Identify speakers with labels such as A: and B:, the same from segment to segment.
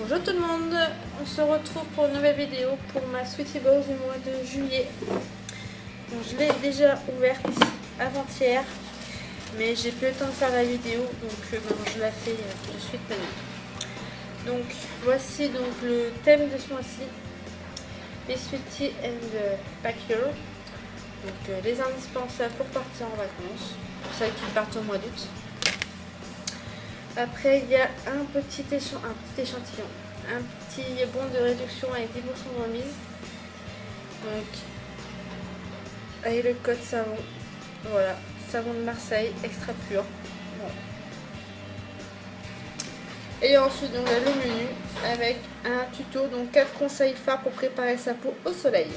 A: Bonjour tout le monde, on se retrouve pour une nouvelle vidéo pour ma Sweetie Box du mois de juillet. Donc, je l'ai déjà ouverte avant-hier, mais j'ai plus le temps de faire la vidéo, donc je la fais de suite maintenant. Donc voici donc le thème de ce mois-ci, les Sweetie and Packer. Donc les indispensables pour partir en vacances, pour celles qui partent au mois d'août. Après, il y a un petit échantillon, un petit bon de réduction avec 10% de remise. Donc, avec le code savon, voilà, savon de Marseille, extra pur. Bon. Et ensuite, donc, le menu avec un tuto, donc 4 conseils phares pour préparer sa peau au soleil.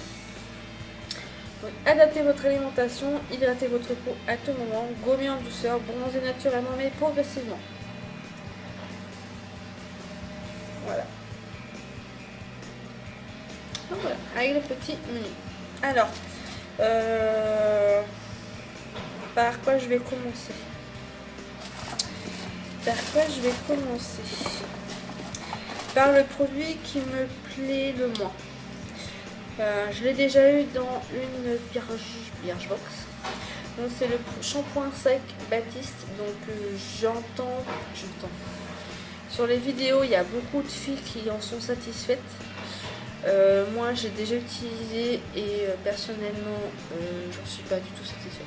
A: Donc, adaptez votre alimentation, hydratez votre peau à tout moment, gommez en douceur, bronzez naturellement mais progressivement. Voilà. Donc voilà, avec le petit menu. Alors, par quoi je vais commencer? Par le produit qui me plaît le moins. Je l'ai déjà eu dans une Birchbox. Donc c'est le shampoing sec Baptiste. Donc j'entends. Sur les vidéos, il y a beaucoup de filles qui en sont satisfaites. Moi, j'ai déjà utilisé et personnellement, j'en suis pas du tout satisfaite.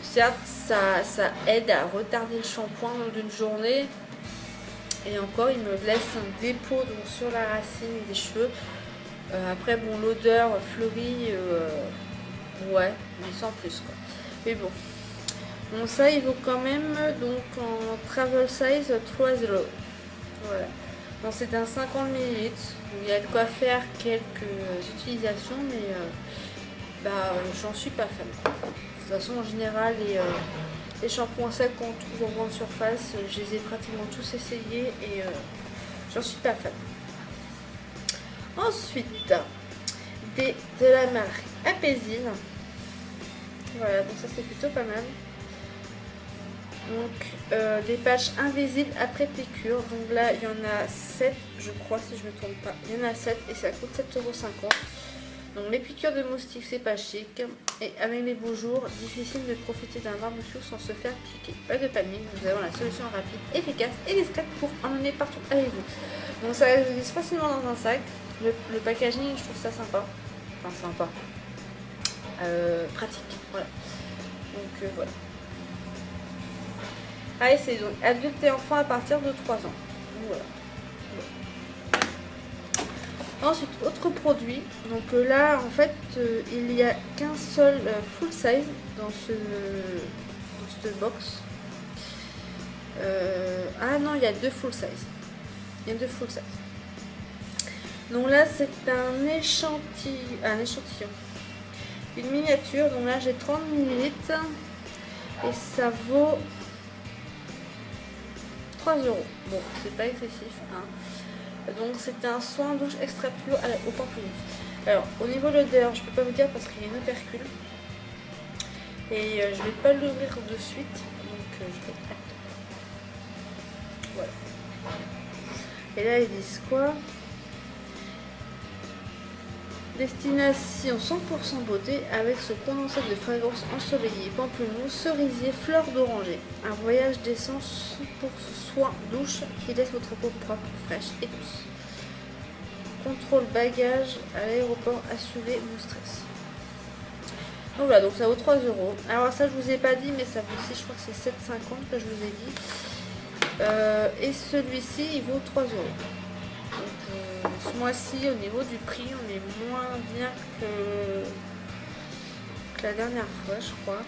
A: Certes, ça aide à retarder le shampoing d'une journée. Et encore, il me laisse un dépôt donc, sur la racine des cheveux. Après, bon, l'odeur fleurie, ouais, mais sans plus quoi. Mais bon. Bon, ça il vaut quand même donc en travel size 3,0. Voilà. Donc c'est un 50 ml. Il y a de quoi faire quelques utilisations, mais j'en suis pas fan. De toute façon, en général, les shampoings secs qu'on trouve en grande surface, je les ai pratiquement tous essayés et j'en suis pas fan. Ensuite, de la marque Apésine. Voilà, donc ça c'est plutôt pas mal. Donc des patchs invisibles après piqûre. Donc là il y en a 7 je crois, si je ne me trompe pas. Il y en a 7 et ça coûte 7,50 €. Donc les piqûres de moustiques c'est pas chic. Et avec les beaux jours, difficile de profiter d'un barbecue sans se faire piquer. Pas de panique, nous avons la solution rapide, efficace et discrète pour emmener partout avec vous. Donc ça se glisse facilement dans un sac. Le packaging je trouve ça sympa. Enfin sympa. Pratique. Voilà. Donc voilà. Ah, et c'est donc adulte et enfant à partir de 3 ans. Voilà. Ensuite, autre produit. Donc là, en fait, il n'y a qu'un seul full size dans cette box. Ah non, il y a 2 full size. Donc là, c'est un échantillon. Une miniature. Donc là, j'ai 30 ml. Et ça vaut 3 €. Bon, c'est pas excessif. Hein. Donc, c'est un soin douche extra pur au pamplemousse. Alors, au niveau de l'odeur, je peux pas vous dire parce qu'il y a une opercule. Et je vais pas l'ouvrir de suite. Donc, je vais attendre. Voilà. Et là, ils disent quoi? Destination 100% beauté avec ce condensé de fragrance ensoleillée, pamplemousse, cerisier, fleurs d'oranger. Un voyage d'essence pour soin douche qui laisse votre peau propre, fraîche et douce. Contrôle bagage à l'aéroport, assurez mon stress. Donc voilà, donc ça vaut 3 €. Alors ça je vous ai pas dit, mais ça vaut aussi, je crois que c'est 7,50 que je vous ai dit. Et celui-ci il vaut 3 €. Donc, ce mois-ci, au niveau du prix, on est moins bien que la dernière fois, je crois.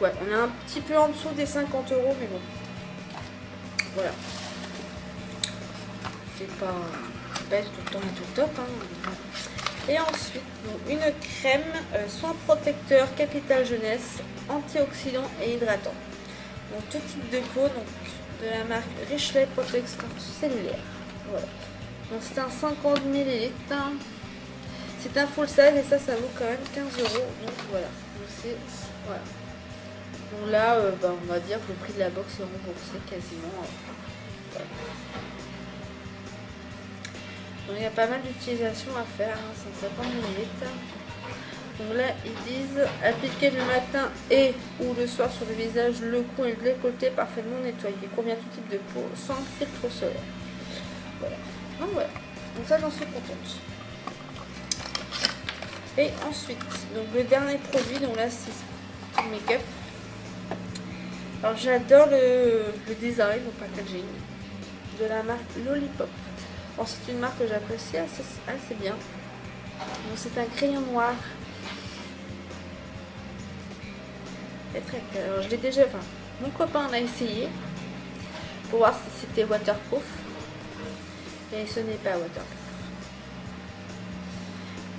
A: Ouais, on est un petit peu en dessous des 50 €, mais bon. Voilà. C'est pas tout le temps et tout le top. Hein. Et ensuite, donc, une crème soin protecteur Capital Jeunesse, antioxydant et hydratant. Donc tout type de peau, donc de la marque Richley Protection Cellulaire. Voilà. Donc c'est un 50 ml. C'est un full size et ça vaut quand même 15 €. Donc voilà. Voilà. Donc là, on va dire que le prix de la box est remboursé quasiment. Voilà. Donc il y a pas mal d'utilisation à faire, 150 ml. Donc là, ils disent appliquer le matin et ou le soir sur le visage, le cou et le décolleté parfaitement nettoyé. Combien tout type de peau sans filtre solaire. Voilà. Donc voilà. Donc ça, j'en suis contente. Et ensuite, donc le dernier produit, donc là, c'est du make-up. Alors j'adore le design, le packaging de la marque Lollipop. Bon, c'est une marque que j'apprécie assez bien. Donc c'est un crayon noir. Alors je l'ai déjà, mon copain en a essayé pour voir si c'était waterproof. Et ce n'est pas waterproof.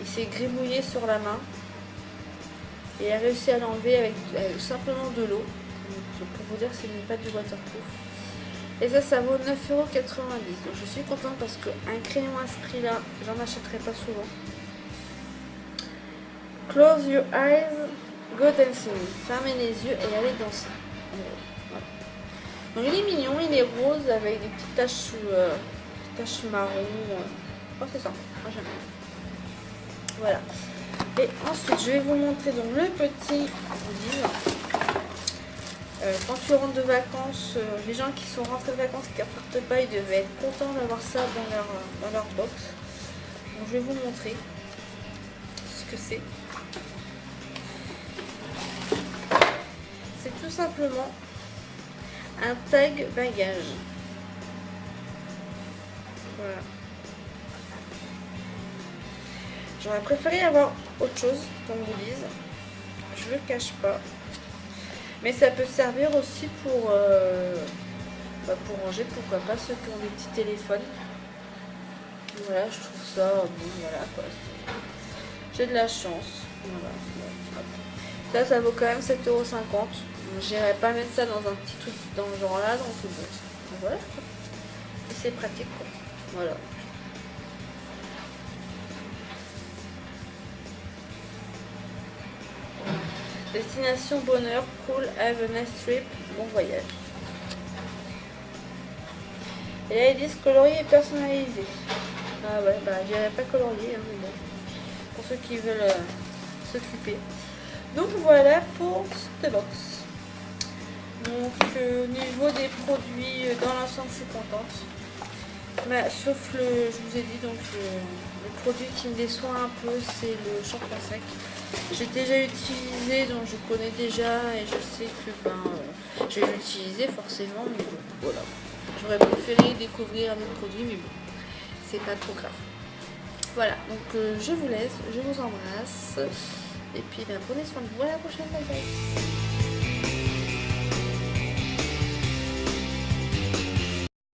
A: Il s'est gribouillé sur la main et a réussi à l'enlever avec simplement de l'eau. Pour vous dire que ce n'est pas du waterproof. Et ça vaut 9,90 €. Donc je suis contente parce qu'un crayon à ce prix là, j'en achèterai pas souvent. Close your eyes, go dancing. Fermez les yeux et allez danser. Voilà. Donc il est mignon, il est rose avec des petites taches marron. Oh c'est ça, moi j'aime bien. Voilà. Et ensuite je vais vous montrer donc le petit goodie. Quand tu rentres de vacances, les gens qui sont rentrés de vacances qui ne repartent pas, ils devaient être contents d'avoir ça dans leur box. Donc je vais vous montrer ce que c'est. C'est tout simplement un tag bagage. Voilà. J'aurais préféré avoir autre chose, comme vous disent. Je ne le cache pas. Mais ça peut servir aussi pour ranger, pourquoi pas, ceux qui ont des petits téléphones. Voilà, je trouve ça bon, voilà quoi. J'ai de la chance. Voilà. Ça vaut quand même 7,50 €. J'irai pas mettre ça dans un petit truc dans le genre là, donc bon. Voilà. Et c'est pratique quoi. Voilà. Destination bonheur, cool, have a nice trip, bon voyage. Et là ils disent colorier et personnalisé. Ah ouais, je dirais pas colorier, mais bon. Pour ceux qui veulent s'occuper. Donc voilà pour cette box. Donc au niveau des produits, dans l'ensemble je suis contente. Mais, sauf je vous ai dit, donc le produit qui me déçoit un peu, c'est le shampoing sec. J'ai déjà utilisé, donc je connais déjà et je sais que je vais l'utiliser forcément, mais bon, voilà. J'aurais préféré découvrir un autre produit, mais bon, c'est pas trop grave. Voilà, donc je vous laisse, je vous embrasse et puis prenez soin de vous, à la prochaine, bye bye.